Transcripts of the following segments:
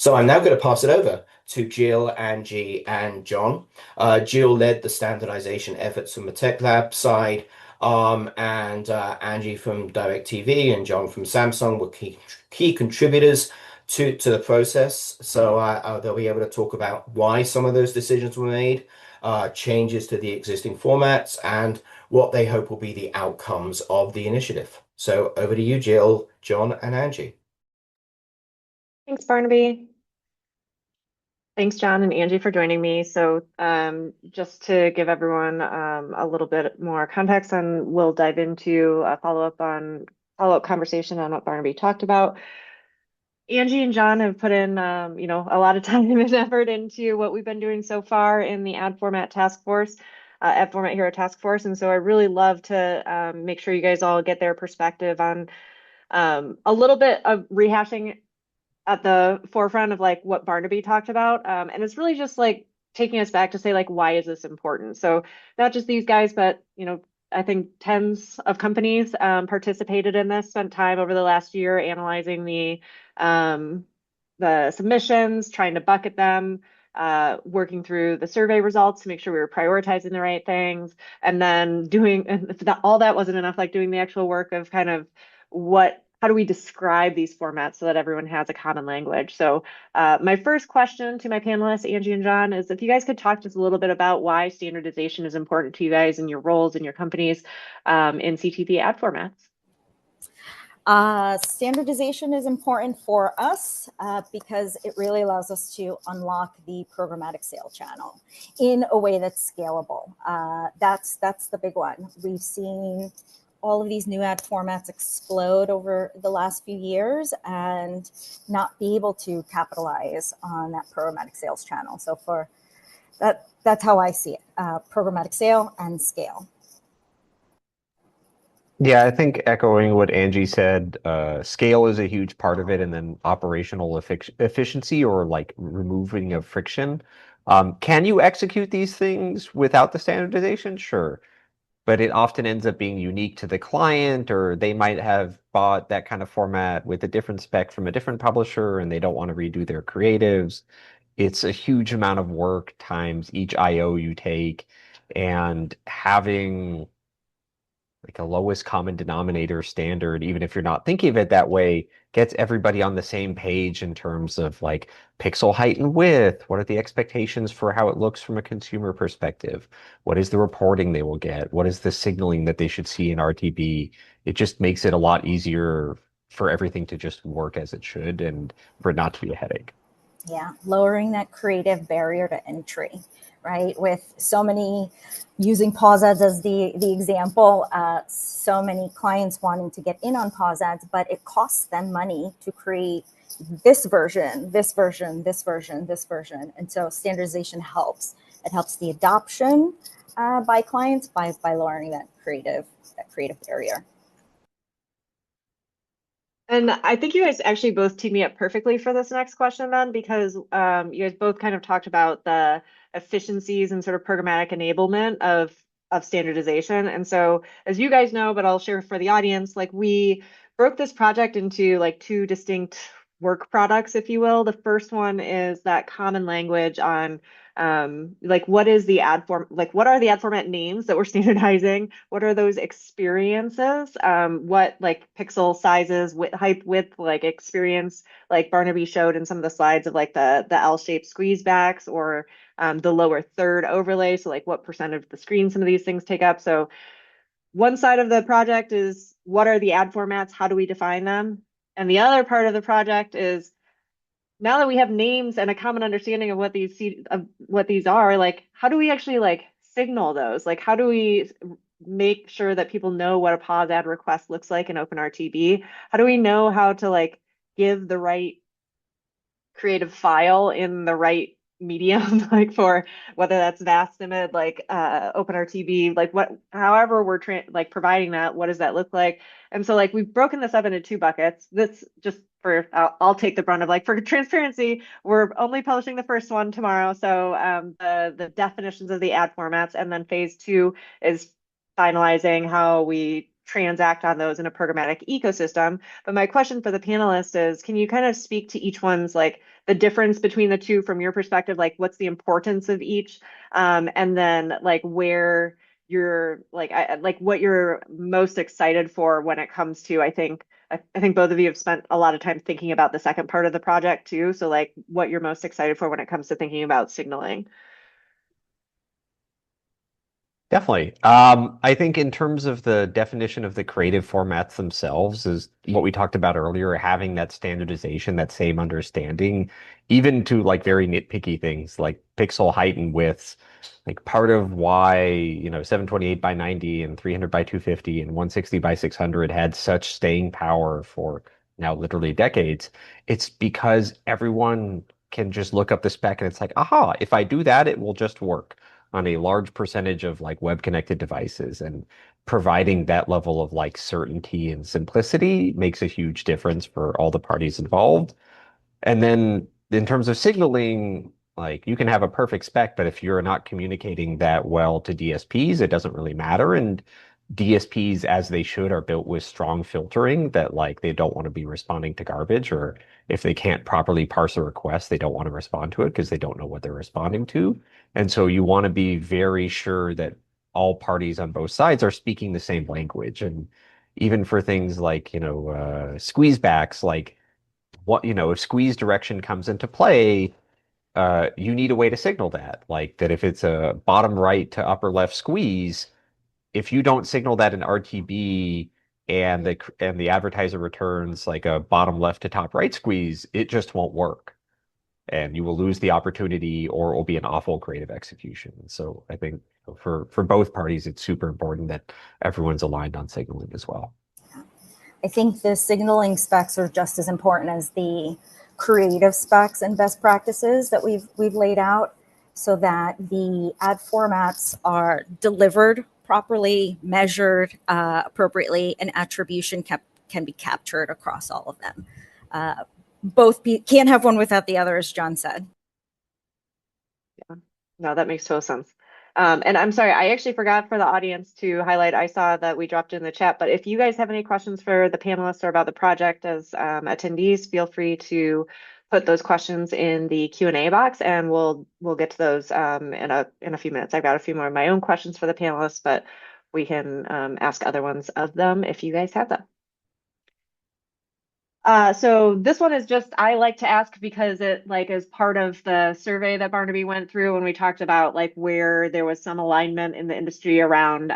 So I'm now going to pass it over to Jill, Angie, and John. Jill led the standardization efforts from the Tech Lab side, and Angie from DirectTV and John from Samsung were key contributors to the process. So they'll be able to talk about why some of those decisions were made, changes to the existing formats, and what they hope will be the outcomes of the initiative. So over to you, Jill, John, and Angie. Thanks, Barnaby. Thanks, John and Angie, for joining me. So just to give everyone a little bit more context, and we'll dive into a follow-up conversation on what Barnaby talked about. Angie and John have put in, a lot of time and effort into what we've been doing so far in the ad format task force, ad format hero task force. And so I really love to make sure you guys all get their perspective on a little bit of rehashing at the forefront of like what Barnaby talked about. And it's really just like taking us back to say, like, why is this important? So not just these guys, but, I think tens of companies participated in this, spent time over the last year analyzing the submissions, trying to bucket them, working through the survey results to make sure we were prioritizing the right things, and then doing, and if all that wasn't enough, like doing the actual work of kind of how do we describe these formats so that everyone has a common language? So my first question to my panelists, Angie and John, is if you guys could talk just a little bit about why standardization is important to you guys in your roles in your companies in CTV ad formats. Standardization is important for us because it really allows us to unlock the programmatic sale channel in a way that's scalable. That's the big one. We've seen all of these new ad formats explode over the last few years and not be able to capitalize on that programmatic sales channel. So that's how I see it, programmatic sale and scale. Yeah, I think echoing what Angie said, scale is a huge part of it, and then operational efficiency or like removing of friction. Can you execute these things without the standardization? Sure. But it often ends up being unique to the client, or they might have bought that kind of format with a different spec from a different publisher and they don't want to redo their creatives. It's a huge amount of work times each IO you take, and having like a lowest common denominator standard, even if you're not thinking of it that way, gets everybody on the same page in terms of like pixel height and width. What are the expectations for how it looks from a consumer perspective? What is the reporting they will get? What is the signaling that they should see in RTB? It just makes it a lot easier for everything to just work as it should and for it not to be a headache. Yeah, lowering that creative barrier to entry, right? With so many, using pause ads as the example, so many clients wanting to get in on pause ads, but it costs them money to create this version, this version, this version, this version. And so standardization helps. It helps the adoption by clients by lowering that creative barrier. And I think you guys actually both teed me up perfectly for this next question then, because you guys both kind of talked about the efficiencies and sort of programmatic enablement of standardization. And so as you guys know, but I'll share for the audience, like we broke this project into like two distinct work products, if you will. The first one is that common language on like what is the ad form, like what are the ad format names that we're standardizing? What are those experiences? What like pixel sizes, height, width, like experience, like Barnaby showed in some of the slides of like the L-shaped squeeze backs or the lower third overlay. So like what percent of the screen some of these things take up. So one side of the project is what are the ad formats? How do we define them? And the other part of the project is now that we have names and a common understanding of what these are, like how do we actually like signal those? Like how do we make sure that people know what a pause ad request looks like in OpenRTB? How do we know how to like give the right creative file in the right medium, like for whether that's VASTIMID, like OpenRTB, like however we're like providing that, what does that look like? And so like we've broken this up into two buckets. This just for I'll take the brunt of like for transparency, we're only publishing the first one tomorrow. So the definitions of the ad formats, and then phase two is finalizing how we transact on those in a programmatic ecosystem. But my question for the panelists is, can you kind of speak to each one's like the difference between the two from your perspective? Like, what's the importance of each? And then like where you're like, like what you're most excited for when it comes to, I think both of you have spent a lot of time thinking about the second part of the project too. So like what you're most excited for when it comes to thinking about signaling. Definitely. I think in terms of the definition of the creative formats themselves is what we talked about earlier, having that standardization, that same understanding, even to like very nitpicky things like pixel height and widths. Like part of why, 728 by 90 and 300 by 250 and 160 by 600 had such staying power for now literally decades. It's because everyone can just look up the spec and it's like, aha, if I do that, it will just work on a large percentage of like web connected devices, and providing that level of like certainty and simplicity makes a huge difference for all the parties involved. And then in terms of signaling, like you can have a perfect spec, but if you're not communicating that well to DSPs, it doesn't really matter. And DSPs, as they should, are built with strong filtering that like they don't want to be responding to garbage, or if they can't properly parse a request, they don't want to respond to it because they don't know what they're responding to. And so you want to be very sure that all parties on both sides are speaking the same language. And even for things like, squeeze backs, like if squeeze direction comes into play, you need a way to signal that. Like that if it's a bottom right to upper left squeeze, if you don't signal that in RTB and the advertiser returns like a bottom left to top right squeeze, it just won't work. And you will lose the opportunity or it will be an awful creative execution. So I think for both parties, it's super important that everyone's aligned on signaling as well. I think the signaling specs are just as important as the creative specs and best practices that we've laid out, so that the ad formats are delivered properly, measured appropriately, and attribution can be captured across all of them. Can't have one without the other, as Jon said. Yeah, no, that makes total sense. And I'm sorry, I actually forgot for the audience to highlight, I saw that we dropped in the chat, but if you guys have any questions for the panelists or about the project as attendees, feel free to put those questions in the Q&A box and we'll get to those in a few minutes. I've got a few more of my own questions for the panelists, but we can ask other ones of them if you guys have them. So this one is just, I like to ask because it like is part of the survey that Barnaby went through when we talked about like where there was some alignment in the industry around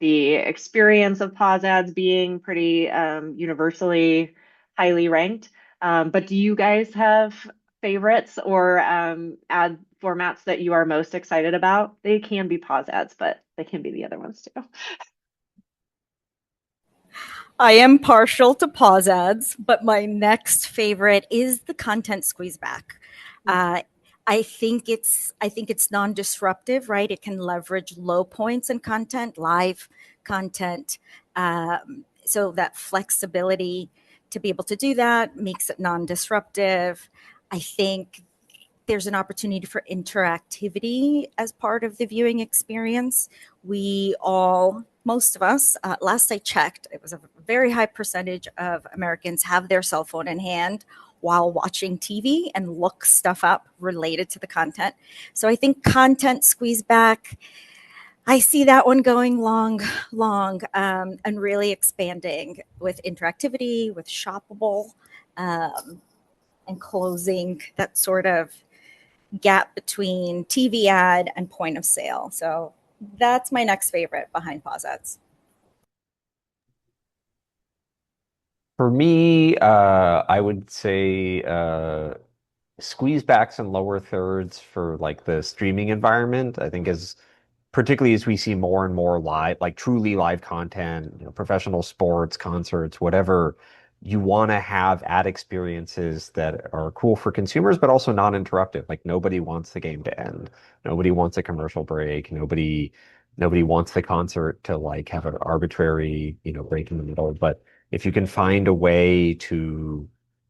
the experience of pause ads being pretty universally highly ranked. But do you guys have favorites or ad formats that you are most excited about? They can be pause ads, but they can be the other ones too. I am partial to pause ads, but my next favorite is the content squeeze back. I think it's non-disruptive, right? It can leverage low points in content, live content. So that flexibility to be able to do that makes it non-disruptive. I think there's an opportunity for interactivity as part of the viewing experience. Most of us, last I checked, it was a very high percentage of Americans have their cell phone in hand while watching TV and look stuff up related to the content. So I think content squeeze back, I see that one going long, and really expanding with interactivity, with shoppable, and closing that sort of gap between TV ad and point of sale. So that's my next favorite behind pause ads. For me, I would say squeeze backs and lower thirds for like the streaming environment. I think as particularly as we see more and more live, like truly live content, professional sports, concerts, whatever, you want to have ad experiences that are cool for consumers, but also non-interruptive. Like nobody wants the game to end. Nobody wants a commercial break. Nobody wants the concert to like have an arbitrary, break in the middle. But if you can find a way to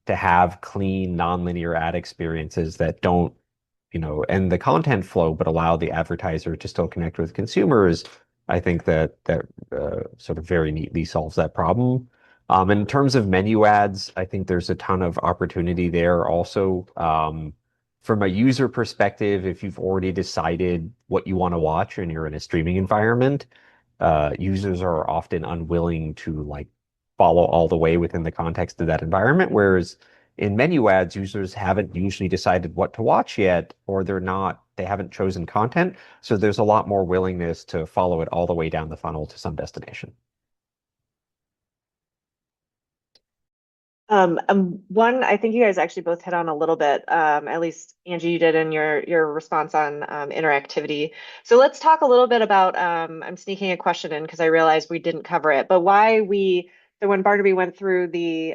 have clean, nonlinear ad experiences that don't, end the content flow, but allow the advertiser to still connect with consumers, I think that sort of very neatly solves that problem. In terms of menu ads, I think there's a ton of opportunity there also. From a user perspective, if you've already decided what you want to watch and you're in a streaming environment, users are often unwilling to like follow all the way within the context of that environment. Whereas in menu ads, users haven't usually decided what to watch yet, or they haven't chosen content. So there's a lot more willingness to follow it all the way down the funnel to some destination. One, I think you guys actually both hit on a little bit, at least Angie, you did in your response on interactivity. So let's talk a little bit about, I'm sneaking a question in because I realized we didn't cover it, but so when Barnaby went through the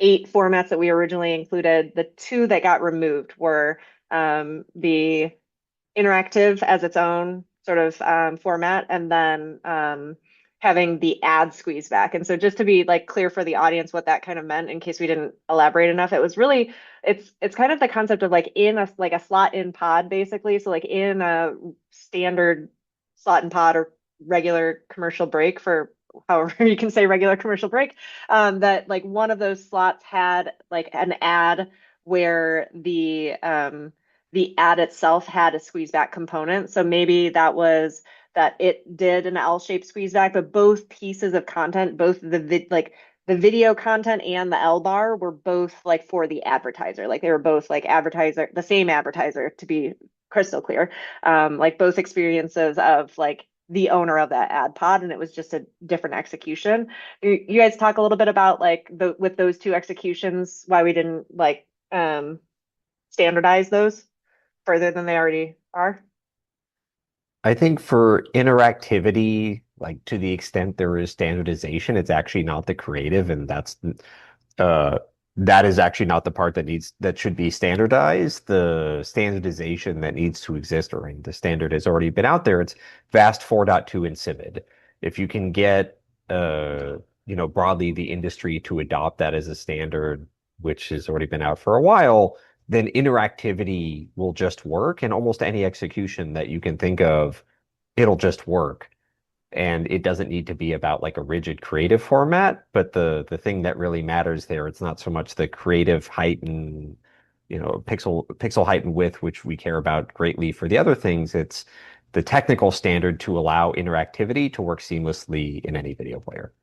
8 formats that we originally included, the 2 that got removed were the interactive as its own sort of format, and then having the ad squeeze back. And so just to be like clear for the audience what that kind of meant in case we didn't elaborate enough, it was really it's kind of the concept of like in a slot in pod basically. So like in a standard slot in pod or regular commercial break, for however you can say regular commercial break, that like one of those slots had like an ad where the ad itself had a squeeze back component. So maybe that was that it did an L-shaped squeeze back, but both pieces of content, both the video content and the L bar were both like for the advertiser. Like they were both like the same advertiser, to be crystal clear. Like both experiences of like the owner of that ad pod, and it was just a different execution. You guys talk a little bit about like with those 2 executions, why we didn't like standardize those further than they already are? I think for interactivity, like to the extent there is standardization, it's actually not the creative, and uh, that is actually not the part that should be standardized. The standardization that needs to exist, or the standard has already been out there. It's VAST 4.2 and CIVID. If you can get broadly the industry to adopt that as a standard, which has already been out for a while, then interactivity will just work, and almost any execution that you can think of, it'll just work. And it doesn't need to be about like a rigid creative format, but the thing that really matters there, it's not so much the creative height and pixel height and width, which we care about greatly for the other things. It's the technical standard to allow interactivity to work seamlessly in any video player.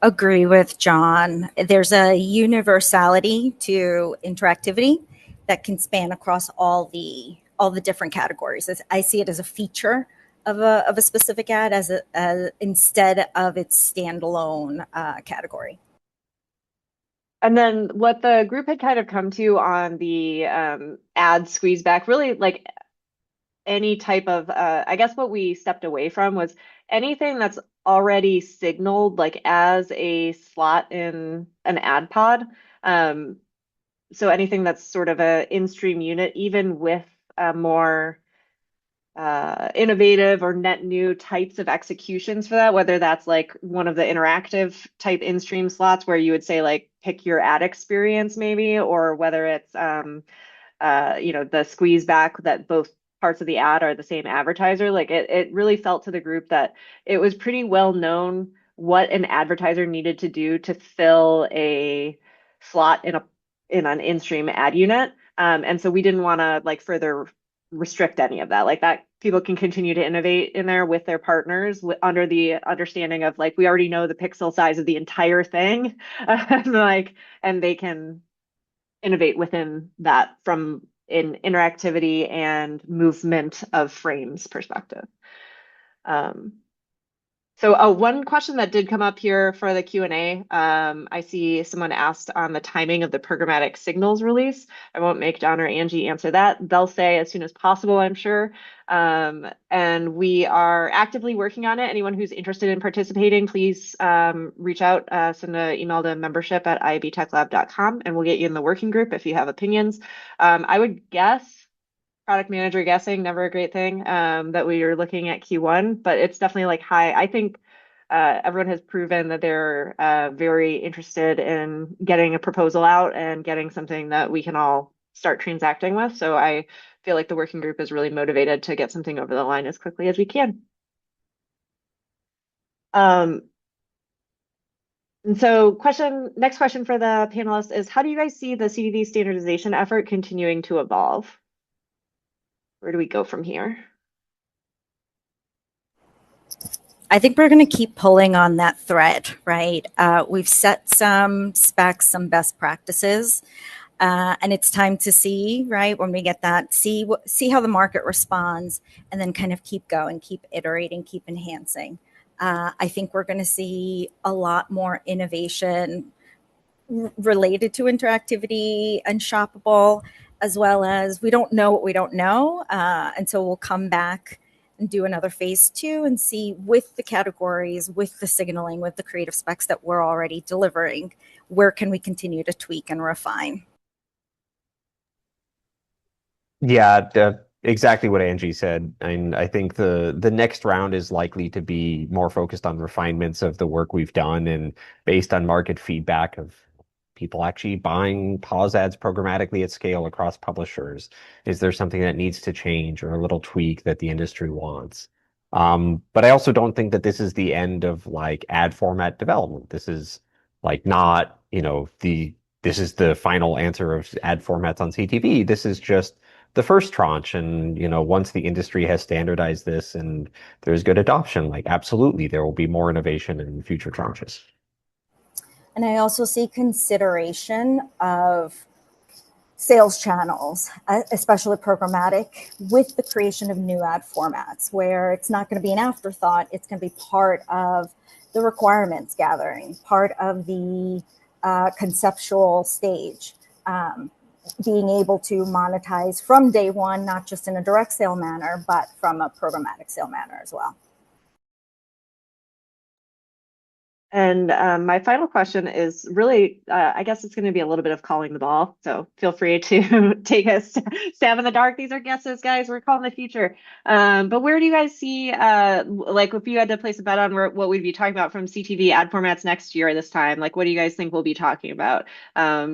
Agree with John. There's a universality to interactivity that can span across all the different categories. I see it as a feature of a specific ad as instead of its standalone category. And then what the group had kind of come to on the ad squeeze back, really like any type of, I guess what we stepped away from was anything that's already signaled like as a slot in an ad pod. So anything that's sort of a in-stream unit, even with more innovative or net new types of executions for that, whether that's like one of the interactive type in-stream slots where you would say like pick your ad experience maybe, or whether it's the squeeze back that both parts of the ad are the same advertiser. Like it really felt to the group that it was pretty well known what an advertiser needed to do to fill a slot in an in-stream ad unit. And so we didn't want to like further restrict any of that. Like that people can continue to innovate in there with their partners under the understanding of like we already know the pixel size of the entire thing, and they can innovate within that from an interactivity and movement of frames perspective. So one question that did come up here for the Q&A, I see someone asked on the timing of the programmatic signals release. I won't make John or Angie answer that. They'll say as soon as possible, I'm sure. And we are actively working on it. Anyone who's interested in participating, please reach out, send an email to membership@iabtechlab.com, and we'll get you in the working group if you have opinions. I would guess, product manager guessing, never a great thing, that we are looking at Q1, but it's definitely like high. I think everyone has proven that they're very interested in getting a proposal out and getting something that we can all start transacting with. So I feel like the working group is really motivated to get something over the line as quickly as we can. And so next question for the panelists is, how do you guys see the CTV standardization effort continuing to evolve? Where do we go from here? I think we're going to keep pulling on that thread, right? We've set some specs, some best practices, and it's time to see, right, when we get that, see how the market responds, and then kind of keep going, keep iterating, keep enhancing. I think we're going to see a lot more innovation related to interactivity and shoppable, as well as we don't know what we don't know. And so we'll come back and do another phase 2 and see with the categories, with the signaling, with the creative specs that we're already delivering, where can we continue to tweak and refine? Yeah, exactly what Angie said. And I think the next round is likely to be more focused on refinements of the work we've done and based on market feedback of people actually buying pause ads programmatically at scale across publishers. Is there something that needs to change or a little tweak that the industry wants? But I also don't think that this is the end of like ad format development. This is like not, this is the final answer of ad formats on CTV. This is just the first tranche. And, once the industry has standardized this and there's good adoption, like absolutely, there will be more innovation in future tranches. And I also see consideration of sales channels, especially programmatic, with the creation of new ad formats, where it's not going to be an afterthought, it's going to be part of the requirements gathering, part of the conceptual stage. Being able to monetize from day one, not just in a direct sale manner, but from a programmatic sale manner as well. And my final question is really, I guess it's going to be a little bit of calling the ball. So feel free to take a stab in the dark. These are guesses, guys. We're calling the future. But where do you guys see, like if you had to place a bet on what we'd be talking about from CTV ad formats next year this time, like what do you guys think we'll be talking about?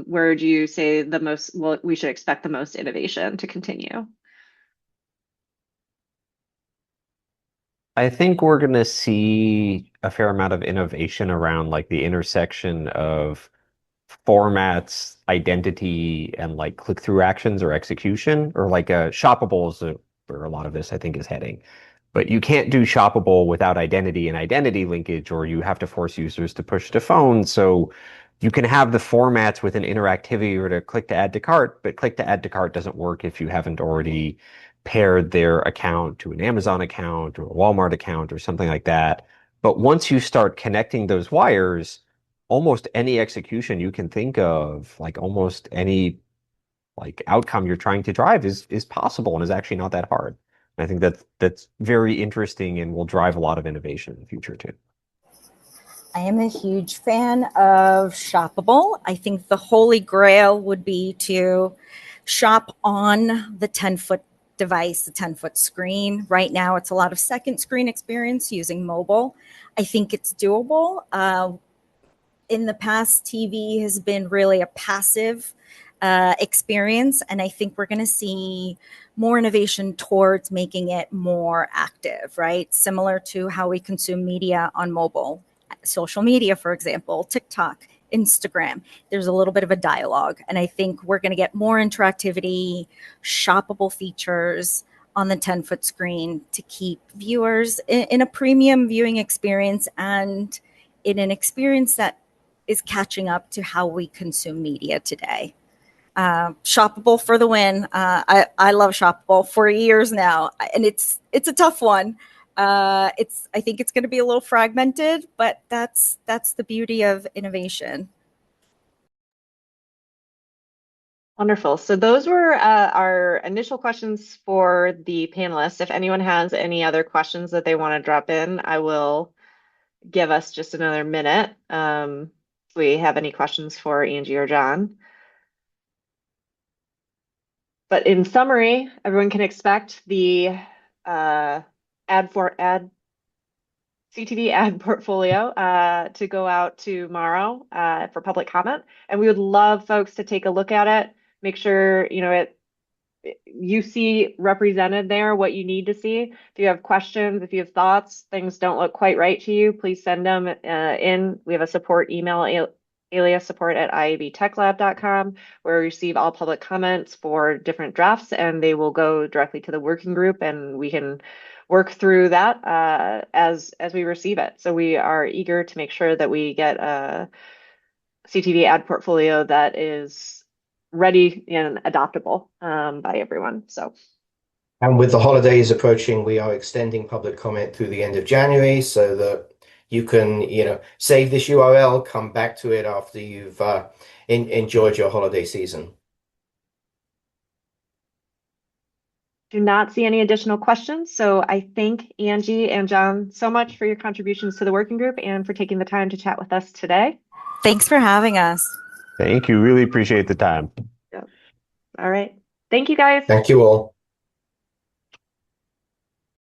Where do you say we should expect the most innovation to continue? I think we're going to see a fair amount of innovation around like the intersection of formats, identity, and like click-through actions or execution, or like shoppable is where a lot of this I think is heading. But you can't do shoppable without identity and identity linkage, or you have to force users to push to phone. So you can have the formats with an interactivity or to click to add to cart, but click to add to cart doesn't work if you haven't already paired their account to an Amazon account or a Walmart account or something like that. But once you start connecting those wires, almost any execution you can think of, like almost any like outcome you're trying to drive is possible and is actually not that hard. And I think that's very interesting and will drive a lot of innovation in the future too. I am a huge fan of shoppable. I think the holy grail would be to shop on the 10-foot device, the 10-foot screen. Right now, it's a lot of second screen experience using mobile. I think it's doable. In the past, TV has been really a passive experience, and I think we're going to see more innovation towards making it more active, right? Similar to how we consume media on mobile. Social media, for example, TikTok, Instagram, there's a little bit of a dialogue. And I think we're going to get more interactivity, shoppable features on the 10-foot screen to keep viewers in a premium viewing experience and in an experience that is catching up to how we consume media today. Shoppable for the win. I love shoppable for years now, and it's a tough one. I think it's going to be a little fragmented, but that's the beauty of innovation. Wonderful. So those were our initial questions for the panelists. If anyone has any other questions that they want to drop in, I will give us just another minute. If we have any questions for Angie or Jon. But in summary, everyone can expect the CTV ad portfolio to go out tomorrow for public comment. And we would love folks to take a look at it. Make sure, you see represented there what you need to see. If you have questions, if you have thoughts, things don't look quite right to you, please send them in. We have a support email, alias support@iabtechlab.com, where we receive all public comments for different drafts, and they will go directly to the working group, and we can work through that as we receive it. So we are eager to make sure that we get a CTV ad portfolio that is ready and adoptable by everyone. So, And with the holidays approaching, we are extending public comment through the end of January so that you can, save this URL, come back to it after you've enjoyed your holiday season. do not see any additional questions. So I thank Angie and Jon so much for your contributions to the working group and for taking the time to chat with us today. Thanks for having us. Thank you. Really appreciate the time. All right. Thank you, guys. Thank you all.